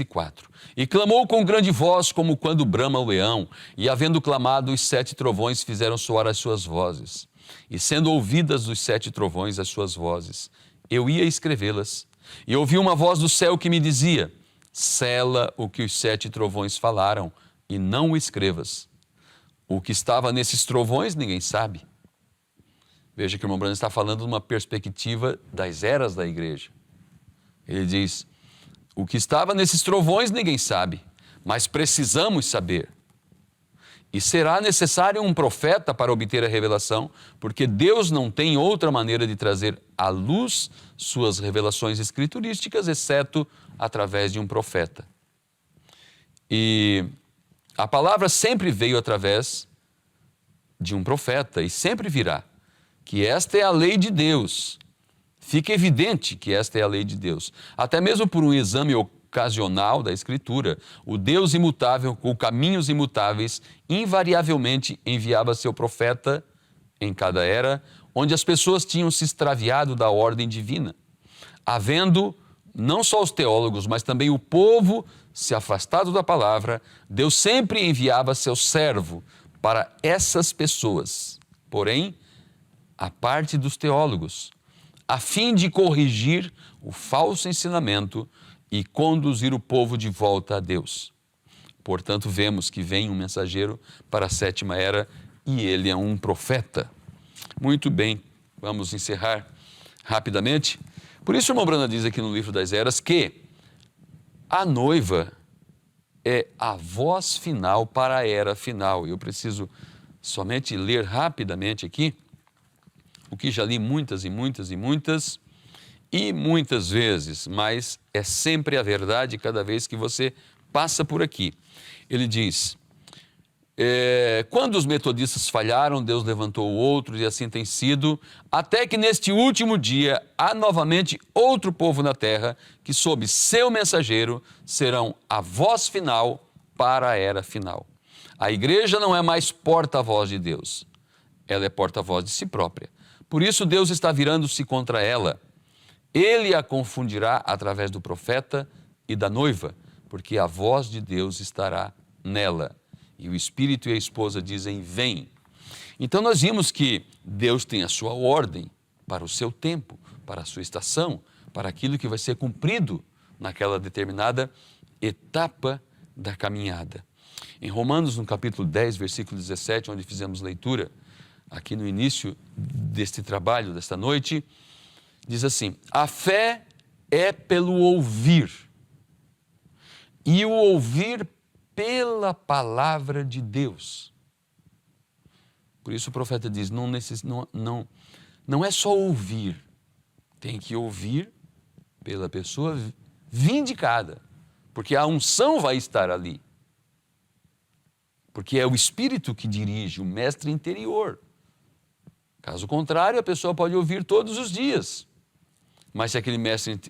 e 4. E clamou com grande voz, como quando brama o leão, e havendo clamado, os 7 trovões fizeram soar as suas vozes. E sendo ouvidas dos 7 trovões as suas vozes, eu ia escrevê-las. E ouvi uma voz do céu que me dizia, sela o que os 7 trovões falaram, e não o escrevas. O que estava nesses trovões, ninguém sabe. Veja que o irmão Branham está falando de uma perspectiva das eras da igreja. Ele diz, o que estava nesses trovões, ninguém sabe, mas precisamos saber. E será necessário um profeta para obter a revelação, porque Deus não tem outra maneira de trazer à luz suas revelações escriturísticas, exceto através de um profeta. E a palavra sempre veio através de um profeta e sempre virá, que esta é a lei de Deus. Fica evidente que esta é a lei de Deus. Até mesmo por um exame ocasional da Escritura, o Deus imutável, com caminhos imutáveis, invariavelmente enviava seu profeta em cada era, onde as pessoas tinham se extraviado da ordem divina, havendo não só os teólogos, mas também o povo se afastado da palavra. Deus sempre enviava seu servo para essas pessoas, porém, a parte dos teólogos, a fim de corrigir o falso ensinamento e conduzir o povo de volta a Deus. Portanto, vemos que vem um mensageiro para a sétima era e ele é um profeta. Muito bem, vamos encerrar rapidamente. Por isso, o irmão Branham diz aqui no livro das eras que a noiva é a voz final para a era final. Eu preciso somente ler rapidamente aqui o que já li muitas vezes, mas é sempre a verdade cada vez que você passa por aqui. Ele diz, quando os metodistas falharam, Deus levantou outros e assim tem sido, até que neste último dia há novamente outro povo na terra que sob seu mensageiro serão a voz final para a era final. A igreja não é mais porta-voz de Deus, ela é porta-voz de si própria. Por isso Deus está virando-se contra ela. Ele a confundirá através do profeta e da noiva, porque a voz de Deus estará nela. E o Espírito e a esposa dizem, vem. Então nós vimos que Deus tem a sua ordem para o seu tempo, para a sua estação, para aquilo que vai ser cumprido naquela determinada etapa da caminhada. Em Romanos, no capítulo 10, versículo 17, onde fizemos leitura, aqui no início deste trabalho, desta noite, diz assim, a fé é pelo ouvir, e o ouvir pela palavra de Deus. Por isso o profeta diz, não é só ouvir, tem que ouvir pela pessoa vindicada, porque a unção vai estar ali, porque é o Espírito que dirige, o mestre interior. Caso contrário, a pessoa pode ouvir todos os dias, mas se aquele mestre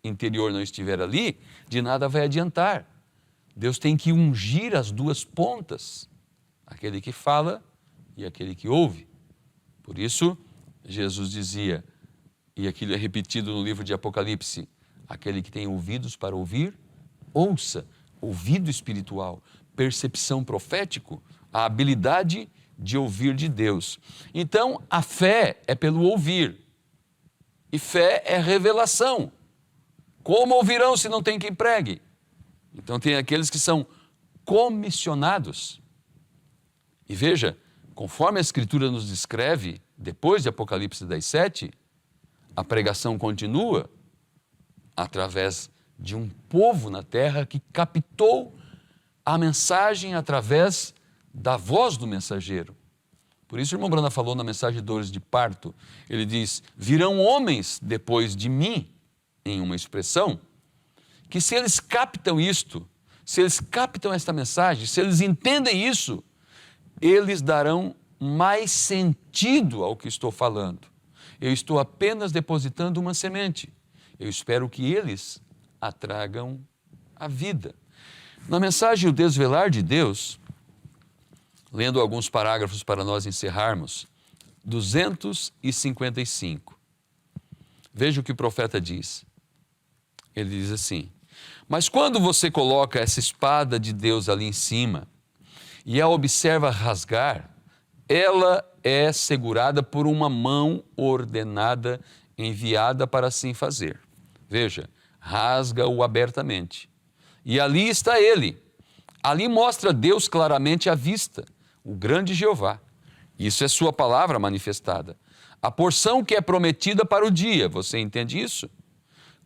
interior não estiver ali, de nada vai adiantar. Deus tem que ungir as duas pontas, aquele que fala e aquele que ouve. Por isso, Jesus dizia, e aquilo é repetido no livro de Apocalipse, aquele que tem ouvidos para ouvir, ouça, ouvido espiritual, percepção profético, a habilidade de ouvir de Deus. Então, a fé é pelo ouvir, e fé é revelação. Como ouvirão se não tem quem pregue? Então tem aqueles que são comissionados. E veja, conforme a Escritura nos descreve, depois de Apocalipse 10:7, a pregação continua através de um povo na terra que captou a mensagem através da voz do mensageiro. Por isso o irmão Branham falou na mensagem de dores de parto, ele diz, virão homens depois de mim, em uma expressão, que se eles captam isto, se eles captam esta mensagem, se eles entendem isso, eles darão mais sentido ao que estou falando. Eu estou apenas depositando uma semente. Eu espero que eles a tragam à vida. Na mensagem O Desvelar de Deus, lendo alguns parágrafos para nós encerrarmos, 255. Veja o que o profeta diz. Ele diz assim: mas quando você coloca essa espada de Deus ali em cima e a observa rasgar, ela é segurada por uma mão ordenada, enviada para assim fazer. Veja, rasga-o abertamente. E ali está ele. Ali mostra Deus claramente à vista, o grande Jeová. Isso é sua palavra manifestada. A porção que é prometida para o dia, você entende isso?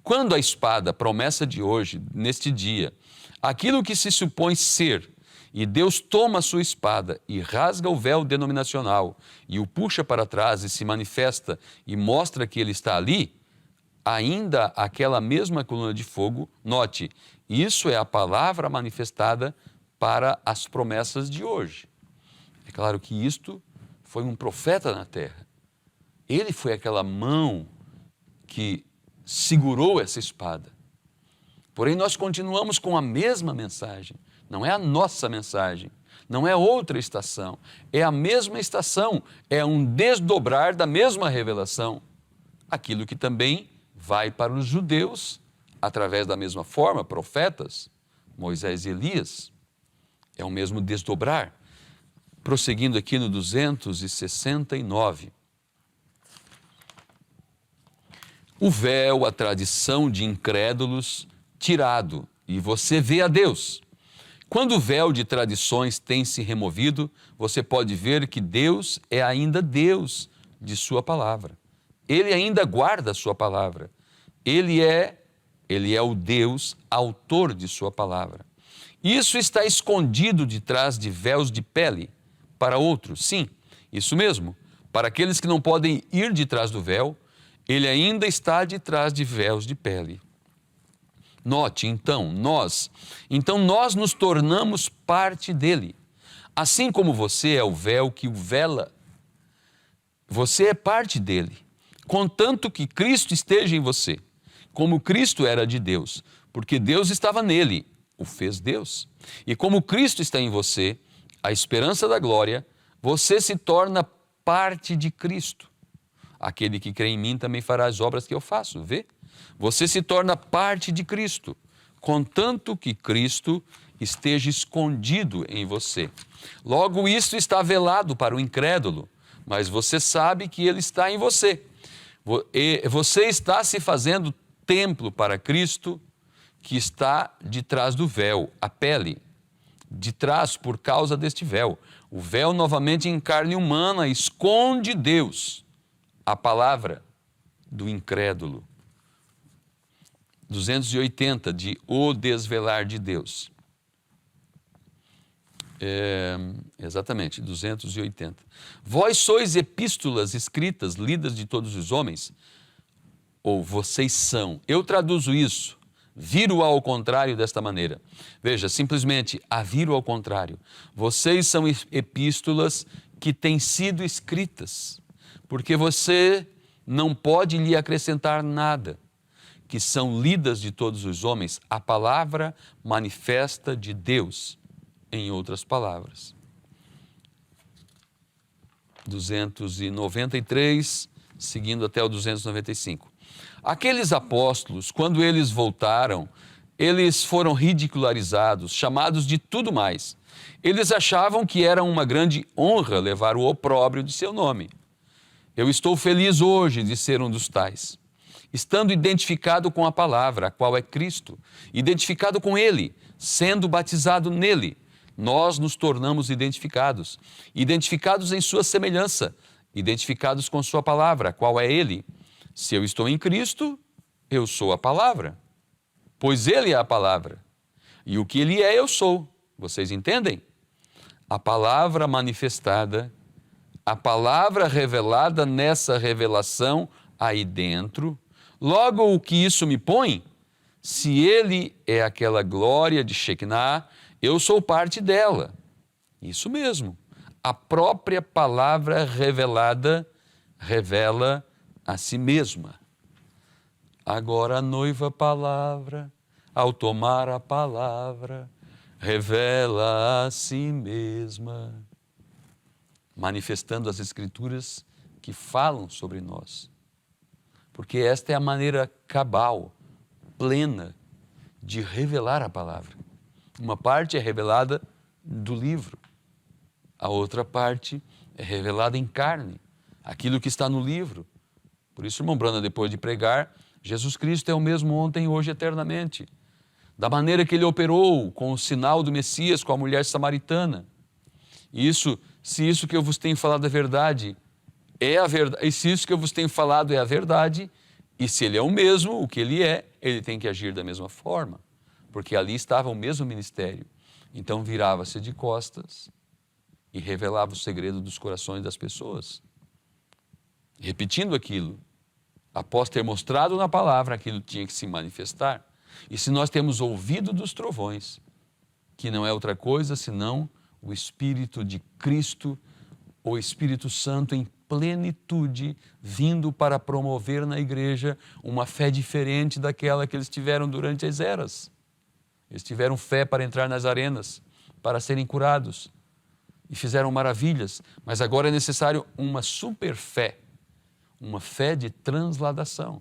Quando a espada, promessa de hoje, neste dia, aquilo que se supõe ser, e Deus toma a sua espada e rasga o véu denominacional e o puxa para trás e se manifesta e mostra que ele está ali, ainda aquela mesma coluna de fogo, note, isso é a palavra manifestada para as promessas de hoje. É claro que isto foi um profeta na terra. Ele foi aquela mão que segurou essa espada. Porém, nós continuamos com a mesma mensagem. Não é a nossa mensagem, não é outra estação, é a mesma estação, é um desdobrar da mesma revelação. Aquilo que também vai para os judeus, através da mesma forma, profetas, Moisés e Elias, é o mesmo desdobrar. Prosseguindo aqui no 269. O véu, a tradição de incrédulos, tirado, e você vê a Deus. Quando o véu de tradições tem se removido, você pode ver que Deus é ainda Deus de sua palavra. Ele ainda guarda a sua palavra. Ele é o Deus autor de sua palavra. Isso está escondido de trás de véus de pele. Para outros, sim, isso mesmo. Para aqueles que não podem ir de trás do véu, ele ainda está de trás de véus de pele. Note, então nós nos tornamos parte dele. Assim como você é o véu que o vela, você é parte dele, contanto que Cristo esteja em você, como Cristo era de Deus, porque Deus estava nele, o fez Deus. E como Cristo está em você, a esperança da glória, você se torna parte de Cristo. Aquele que crê em mim também fará as obras que eu faço, vê? Você se torna parte de Cristo, contanto que Cristo esteja escondido em você. Logo, isto está velado para o incrédulo, mas você sabe que ele está em você. Você está se fazendo templo para Cristo, que está de trás do véu, a pele, de trás por causa deste véu. O véu, novamente em carne humana, esconde Deus, a palavra do incrédulo. 280, de O Desvelar de Deus. Exatamente, 280. Vós sois epístolas escritas, lidas de todos os homens, ou vocês são. Eu traduzo isso, viro ao contrário desta maneira. Veja, simplesmente, a viro ao contrário. Vocês são epístolas que têm sido escritas, porque você não pode lhe acrescentar nada, que são lidas de todos os homens, a palavra manifesta de Deus, em outras palavras. 293, seguindo até o 295. Aqueles apóstolos, quando eles voltaram, eles foram ridicularizados, chamados de tudo mais. Eles achavam que era uma grande honra levar o opróbrio de seu nome. Eu estou feliz hoje de ser um dos tais, estando identificado com a palavra, a qual é Cristo, identificado com Ele, sendo batizado nele, nós nos tornamos identificados em sua semelhança, identificados com sua palavra, a qual é Ele. Se eu estou em Cristo, eu sou a palavra, pois Ele é a palavra, e o que Ele é, eu sou. Vocês entendem? A palavra manifestada, a palavra revelada nessa revelação aí dentro. Logo, o que isso me põe? Se Ele é aquela glória de Shekinah, eu sou parte dela. Isso mesmo. A própria palavra revelada revela a si mesma. Agora a noiva palavra, ao tomar a palavra, revela a si mesma, manifestando as Escrituras que falam sobre nós. Porque esta é a maneira cabal, plena, de revelar a palavra. Uma parte é revelada do livro, a outra parte é revelada em carne, aquilo que está no livro. Por isso, irmão Brana, depois de pregar, Jesus Cristo é o mesmo ontem, hoje, eternamente. Da maneira que ele operou com o sinal do Messias, com a mulher samaritana. Se isso que eu vos tenho falado é verdade, é a verdade. E se isso que eu vos tenho falado é a verdade, e se ele é o mesmo, o que ele é, ele tem que agir da mesma forma. Porque ali estava o mesmo ministério. Então virava-se de costas e revelava o segredo dos corações das pessoas. Repetindo aquilo, após ter mostrado na palavra, aquilo tinha que se manifestar. E se nós temos ouvido dos trovões, que não é outra coisa senão o Espírito de Cristo, o Espírito Santo em plenitude, vindo para promover na igreja uma fé diferente daquela que eles tiveram durante as eras. Eles tiveram fé para entrar nas arenas, para serem curados, e fizeram maravilhas, mas agora é necessário uma super fé, uma fé de transladação.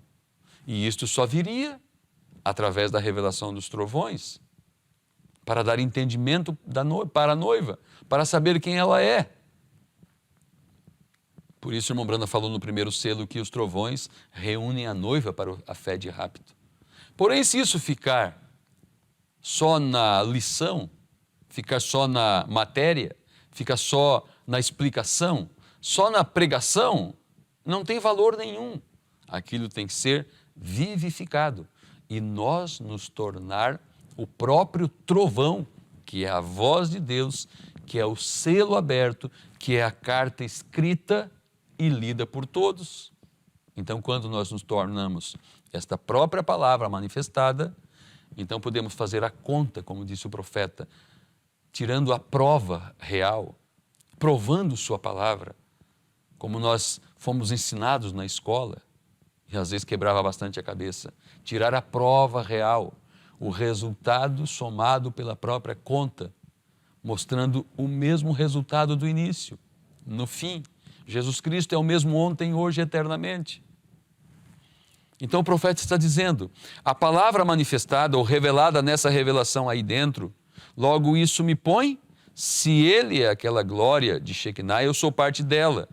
E isto só viria através da revelação dos trovões, para dar entendimento para a noiva, para saber quem ela é. Por isso, o irmão Branda falou no primeiro selo que os trovões reúnem a noiva para a fé de rapto. Porém, se isso ficar só na lição, ficar só na matéria, ficar só na explicação, só na pregação, não tem valor nenhum. Aquilo tem que ser vivificado e nós nos tornar o próprio trovão, que é a voz de Deus, que é o selo aberto, que é a carta escrita e lida por todos. Então, quando nós nos tornamos esta própria palavra manifestada, então podemos fazer a conta, como disse o profeta, tirando a prova real, provando sua palavra, como nós fomos ensinados na escola, e às vezes quebrava bastante a cabeça, tirar a prova real, o resultado somado pela própria conta, mostrando o mesmo resultado do início, no fim. Jesus Cristo é o mesmo ontem, hoje e eternamente. Então o profeta está dizendo, a palavra manifestada ou revelada nessa revelação aí dentro, logo isso me põe, se ele é aquela glória de Shekinah, eu sou parte dela.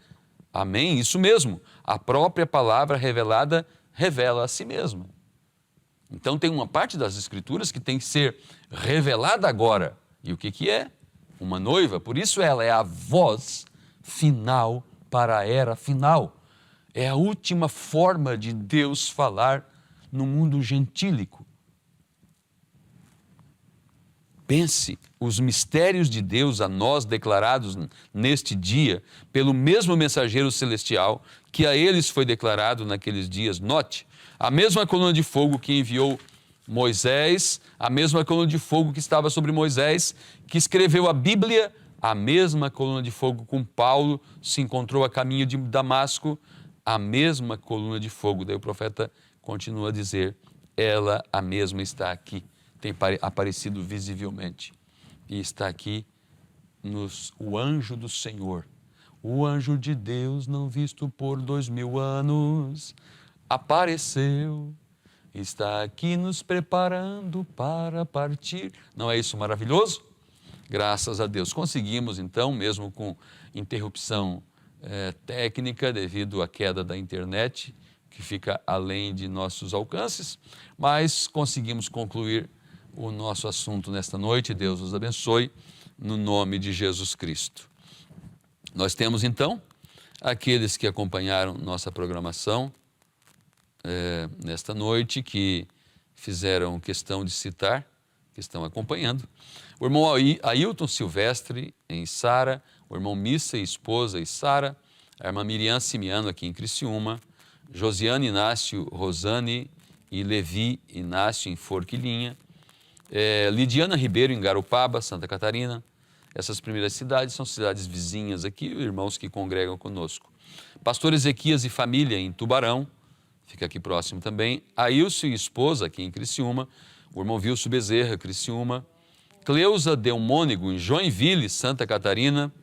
Amém? Isso mesmo, a própria palavra revelada revela a si mesma. Então tem uma parte das Escrituras que tem que ser revelada agora. E o que é? Uma noiva, por isso ela é a voz final para a era final. É a última forma de Deus falar no mundo gentílico. Pense, os mistérios de Deus a nós declarados neste dia, pelo mesmo mensageiro celestial que a eles foi declarado naqueles dias. Note, a mesma coluna de fogo que enviou Moisés, a mesma coluna de fogo que estava sobre Moisés, que escreveu a Bíblia, a mesma coluna de fogo com Paulo se encontrou a caminho de Damasco, a mesma coluna de fogo. Daí o profeta continua a dizer, ela a mesma está aqui, tem aparecido visivelmente. E está aqui o anjo do Senhor, o anjo de Deus não visto por 2000 anos, apareceu, está aqui nos preparando para partir. Não é isso maravilhoso? Graças a Deus. Conseguimos então, mesmo com interrupção técnica devido à queda da internet, que fica além de nossos alcances, mas conseguimos concluir o nosso assunto nesta noite. Deus os abençoe, no nome de Jesus Cristo. Nós temos então aqueles que acompanharam nossa programação nesta noite, que fizeram questão de citar, que estão acompanhando. O irmão Ailton Silvestre, em Sara, o irmão Missa e esposa e Sara, a irmã Miriam Simiano, aqui em Criciúma, Josiane Inácio, Rosane e Levi Inácio, em Forquilinha, Lidiana Ribeiro, em Garopaba, Santa Catarina. Essas primeiras cidades são cidades vizinhas aqui, irmãos que congregam conosco. Pastor Ezequias e família em Tubarão, fica aqui próximo também. Ailson e esposa aqui em Criciúma. O irmão Vilso Bezerra, Criciúma. Cleusa Delmônigo, em Joinville, Santa Catarina.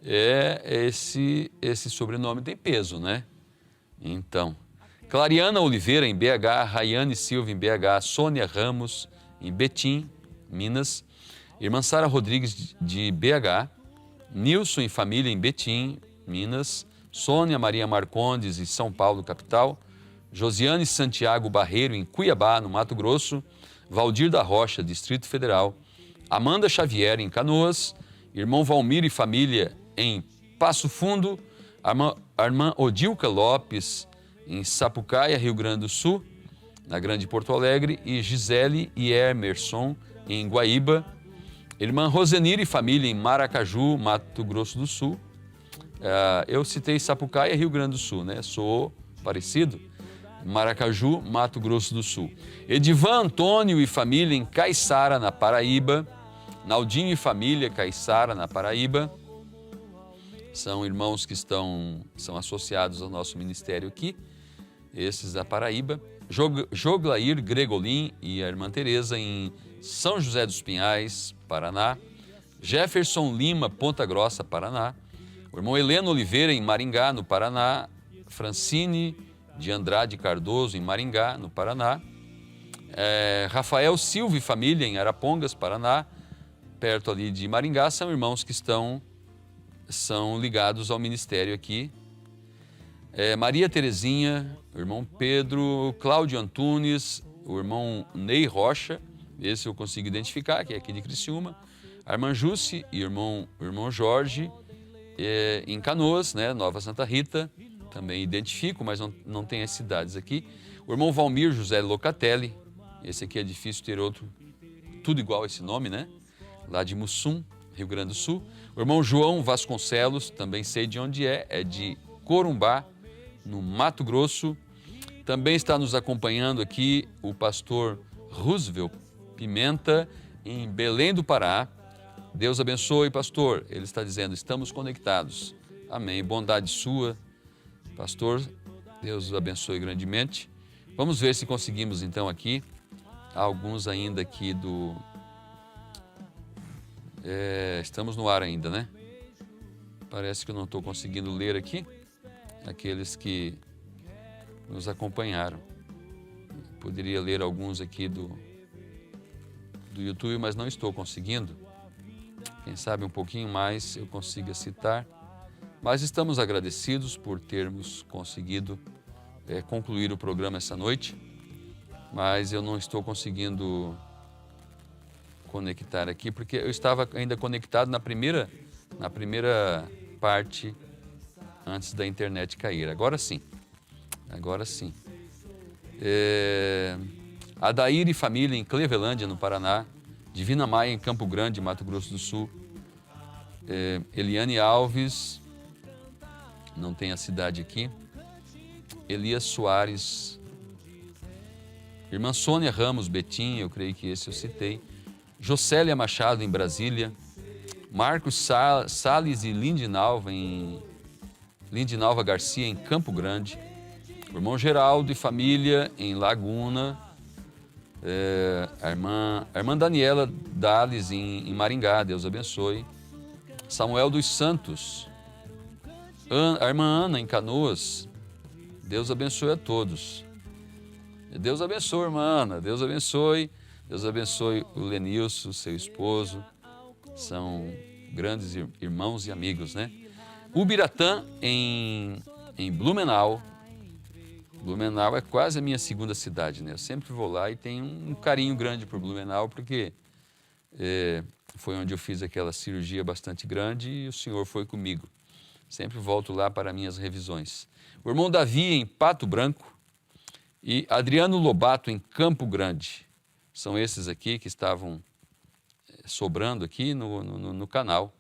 Esse sobrenome tem peso, né? Então, Clariana Oliveira, em BH. Rayane Silva, em BH. Sônia Ramos, em Betim, Minas. Irmã Sara Rodrigues, de BH. Nilson e família, em Betim, Minas. Sônia Maria Marcondes, em São Paulo, capital. Josiane Santiago Barreiro, em Cuiabá, no Mato Grosso. Valdir da Rocha, Distrito Federal. Amanda Xavier, em Canoas. Irmão Valmir e família, em Passo Fundo. A irmã Odilca Lopes, em Sapucaia, Rio Grande do Sul, na Grande Porto Alegre. E Gisele e Emerson, em Guaíba. Irmã Rosenir e família, em Maracaju, Mato Grosso do Sul. Eu citei Sapucaia, Rio Grande do Sul, né? Sou parecido. Maracaju, Mato Grosso do Sul. Edivan Antônio e família, em Caiçara, na Paraíba. Naldinho e família, Caiçara, na Paraíba. São irmãos que são associados ao nosso ministério aqui, esses da Paraíba. Joglair Gregolin e a irmã Tereza, em São José dos Pinhais, Paraná. Jefferson Lima, Ponta Grossa, Paraná. O irmão Heleno Oliveira, em Maringá, no Paraná. Francine de Andrade Cardoso, em Maringá, no Paraná. Rafael Silva e família, em Arapongas, Paraná, perto ali de Maringá. São irmãos que são ligados ao ministério aqui. Maria Terezinha, o irmão Pedro, Cláudio Antunes, o irmão Ney Rocha, esse eu consigo identificar, que é aqui de Criciúma. A irmã Jússi e o irmão Jorge, em Canoas, né, Nova Santa Rita, também identifico, mas não tem as cidades aqui. O irmão Valmir José Locatelli, esse aqui é difícil ter outro, tudo igual a esse nome, né? Lá de Mussum, Rio Grande do Sul. O irmão João Vasconcelos, também sei de onde é de Corumbá, no Mato Grosso. Também está nos acompanhando aqui o pastor Roosevelt Pimenta, em Belém do Pará. Deus abençoe, pastor. Ele está dizendo, estamos conectados. Amém. Bondade sua, pastor. Deus o abençoe grandemente. Vamos ver se conseguimos então aqui, alguns ainda aqui do... estamos no ar ainda, né? Parece que eu não estou conseguindo ler aqui. Aqueles que nos acompanharam. Poderia ler alguns aqui do YouTube, mas não estou conseguindo. Quem sabe um pouquinho mais eu consiga citar. Mas estamos agradecidos por termos conseguido concluir o programa essa noite. Mas eu não estou conseguindo conectar aqui, porque eu estava ainda conectado na primeira parte antes da internet cair. Agora sim. Adair e família, em Clevelândia, no Paraná. Divina Maia, em Campo Grande, Mato Grosso do Sul. Eliane Alves, não tem a cidade aqui. Elias Soares. Irmã Sônia Ramos, Betim, eu creio que esse eu citei. Jocélia Machado, em Brasília. Marcos Salles e Lindinalva Garcia, em Campo Grande. O irmão Geraldo e família, em Laguna. A irmã Daniela Dales, em Maringá, Deus abençoe. Samuel dos Santos. A irmã Ana, em Canoas. Deus abençoe a todos. Deus abençoe, irmã Ana. Deus abençoe. Deus abençoe o Lenilson, seu esposo. São grandes irmãos e amigos, né? Ubiratã, em Blumenau. Blumenau é quase a minha segunda cidade, né? Eu sempre vou lá e tenho um carinho grande por Blumenau, porque foi onde eu fiz aquela cirurgia bastante grande e o Senhor foi comigo. Sempre volto lá para minhas revisões. O irmão Davi, em Pato Branco, e Adriano Lobato, em Campo Grande. São esses aqui que estavam sobrando aqui no canal.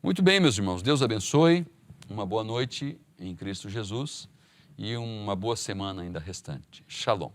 Muito bem, meus irmãos, Deus abençoe, uma boa noite em Cristo Jesus e uma boa semana ainda restante. Shalom.